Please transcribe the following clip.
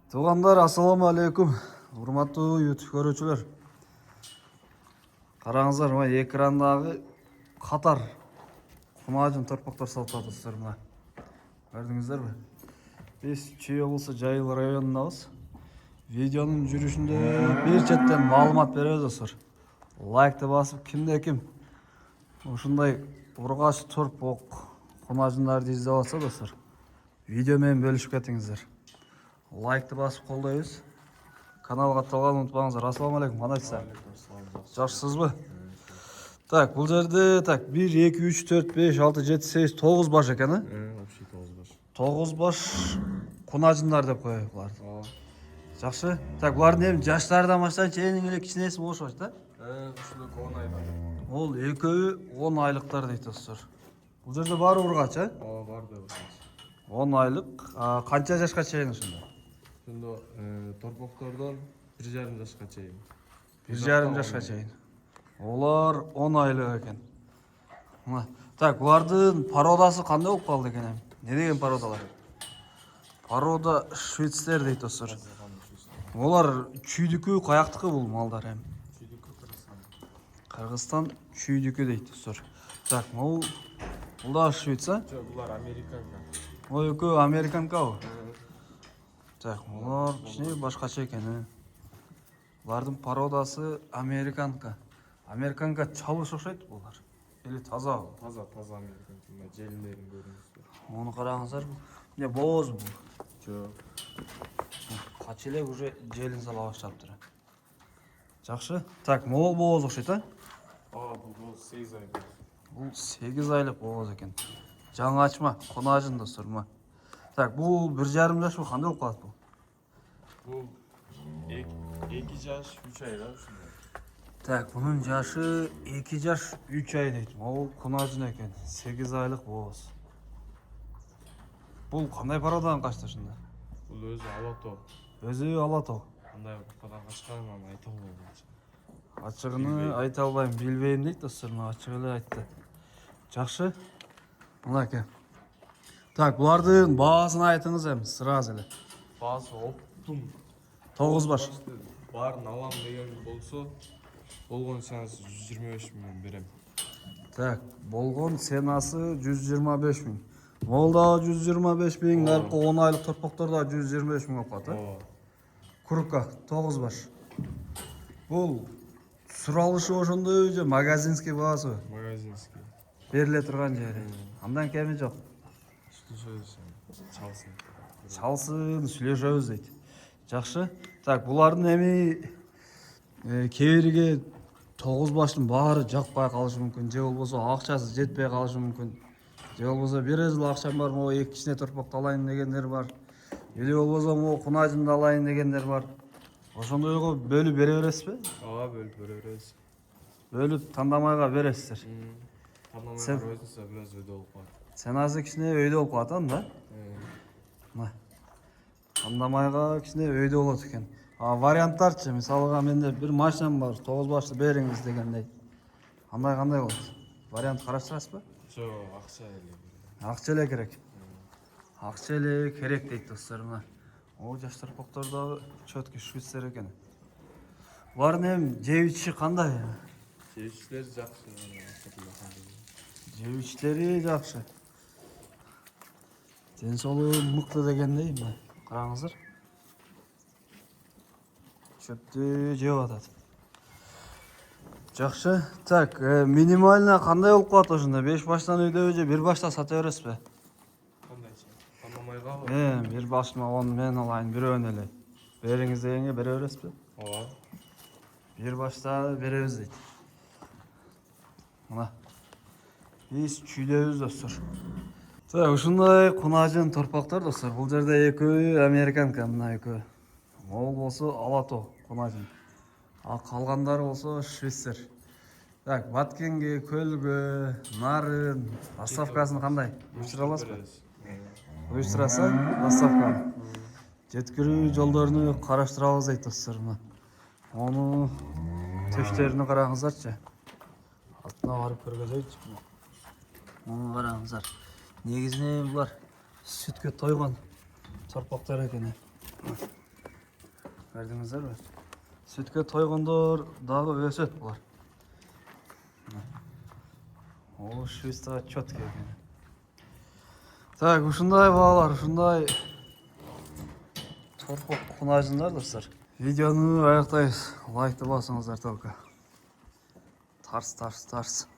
Туғандар, ассаламу алейкум. Урматтуу YouTube көрүүчүлөр. Караңыздар, мына экрандагы катар кунажын торпоктор сатылат достор. Мына көрдүңүздөрбү? Биз Чүй облусу Жайыл районундабыз. Видеонун жүрүшүндө бир четтен маалымат беребиз достор. Лайкты басып, кимде-ким ушундай ургач торпок кунажындарды издеп атса достор, видео менен бөлүшүп кетиңиздер. Лайкты басып колдойбуз. Каналга катталганды унутпаңыздар. Ассаламу алейкум. Кандай сиз? Жакшысызбы? Так, бул жерде 1 2 3 4 5 6 7 8 9 баш экен, Вообще 9 баш. 9 баш кунажындар деп коелук буларды. Жакшы. Так, булардын эми жаштардан баштап эң эле кичинеси болушат да? Ушул 10 айда. Ол экөө 10 айлыктар дейт достор. Бул жерде баары ургач, Бар деп. 10 айлык. Канча жашка чейин ошондо? Ошондо торпоктордон 1,5 жашка чейин. 1,5 жашка чейин. Олар 10 айлык экен. Мына. Так, булардын породасы кандай болуп калды экен эми? Не деген породалар? Порода швейцер дейт достор. Олар чүйдүкү, каяктыкы бул малдар эми? Чүйдүкү Кыргызстан чүйдүкү дейт достор. Так, бул да швейцер. Жок, булар американка. Ой, экөө американкабы? Так, булар кичине башкача экен. Булардын породасы американка. Американка чалыш окшойт булар. Или тазабы? Таза американка. Мына желилерин көрүңүздөр. Оны караңыздар. Эмне бооз бул? Жок. Кача эле уже желин сала баштаптыр. Жакшы. Так, могул бооз окшойт, Бул 8 ай. Бул 8 айлык бооз экен. Жаңы ачма, кунажын достор. Так, бул 1,5 жаш кандай болуп калат бул? Бул 2 жаш 3 ай да ушундай. Так, bunun жашы 2 жаш 3 ай дейт. Ол кунажын экен, 8 айлык бооз. Бул кандай породадан качты ушунда? Бул өзү алато. Өзү алато. Кандай породадан качканын аны айта албайм. Ачыгыны айта албайм, билбейм дейт достор. Ачык эле айтты. Жакшы. Мынакей. Так, булардын баасын айтыңыз эми сразу эле. Баасы оптум 9 баш. Барын алам деген болсо, болгон сенасы 125 миңден берем. Так, болгон сенасы 125 миң. Ол да 125 миң, наркы 10 айлык торпоктор да 125 миң болуп калат, Курка 9 баш. Бул суралышы ошондой же магазинский баасы? Магазинский. Бериле турган жери. Андан кеми жок. Чалсын. Чалсын, сүйлөшөбүз дейт. Жакшы. Так, булардын эми кээ бириге 9 баштын баары жакпай калышы мүмкүн, же болбосо акчасы жетпей калышы мүмкүн. Же болбосо бир жыл акчам бар, могу 2 кичине торпокто алайын дегендер бар. Или болбосо могу кунажынды алайын дегендер бар. Ошондойго бөлүп бере бересизби? Бөлүп беребиз. Бөлүп тандамайга бересиздер. Тандамайга өзүнсө бираз өйдө болуп калат. Сен азыр кичине өйдө болуп калат анда? Мына. Тандамайга кичине өйдө болот экен. Варианттарчы, мисалга менде бир машинам бар, 9 башты бериңиз дегендей. Андай кандай болот? Вариант караштырасызбы? Жок, акча эле. Акча эле керек. Акча эле керек дейт достор. Мына. О, жаш торпоктор дагы чөткү швейцер экен. Булардын эми жеп ичиши кандай? Жешилер жакшы. Жеп ичиштери жакшы. Ден соолугу мыкты дегендей, мына караңыздар. Чөптү жеп атат. Жакшы. Так, минимально кандай болуп калат ошондо? 5 баштан өйдөбү же 1 башта сата бересизби? Кандайча? Тандамайгабы? 1 башыма 10 мен алайын, бирөөнү эле. Бериңиз дегенге бере бересизби? 1 башта беребиз дейт. Мына. Биз чүйдөбүз достор. Так, ушундай кунажын торпоктор достор. Бул жерде экөө американка, мына экөө. Могул болсо алато кунажын. Калгандары болсо швейцер. Так, Баткенге, Көлгө, Нарын, доставкасын кандай? Уюштура аласызбы? Уюштурасаң, доставканы. Жеткирүү жолдорун караштырабыз дейт достор. Onu töşlerini karağınızlarça. Altına varıp körgözeydi. Onu karağınızlar. Negizine bunlar sütke toygan torpaklar ekeni. Gördünüzler mi? Sütke toyğanдар dağı ösöt bular. O şu üstü çöt geldi. Так, ушундай балалар, ушундай торпок кунажыңдар достор. Видеону аяктайбыз. Лайкты басыңыздар только. Тарс.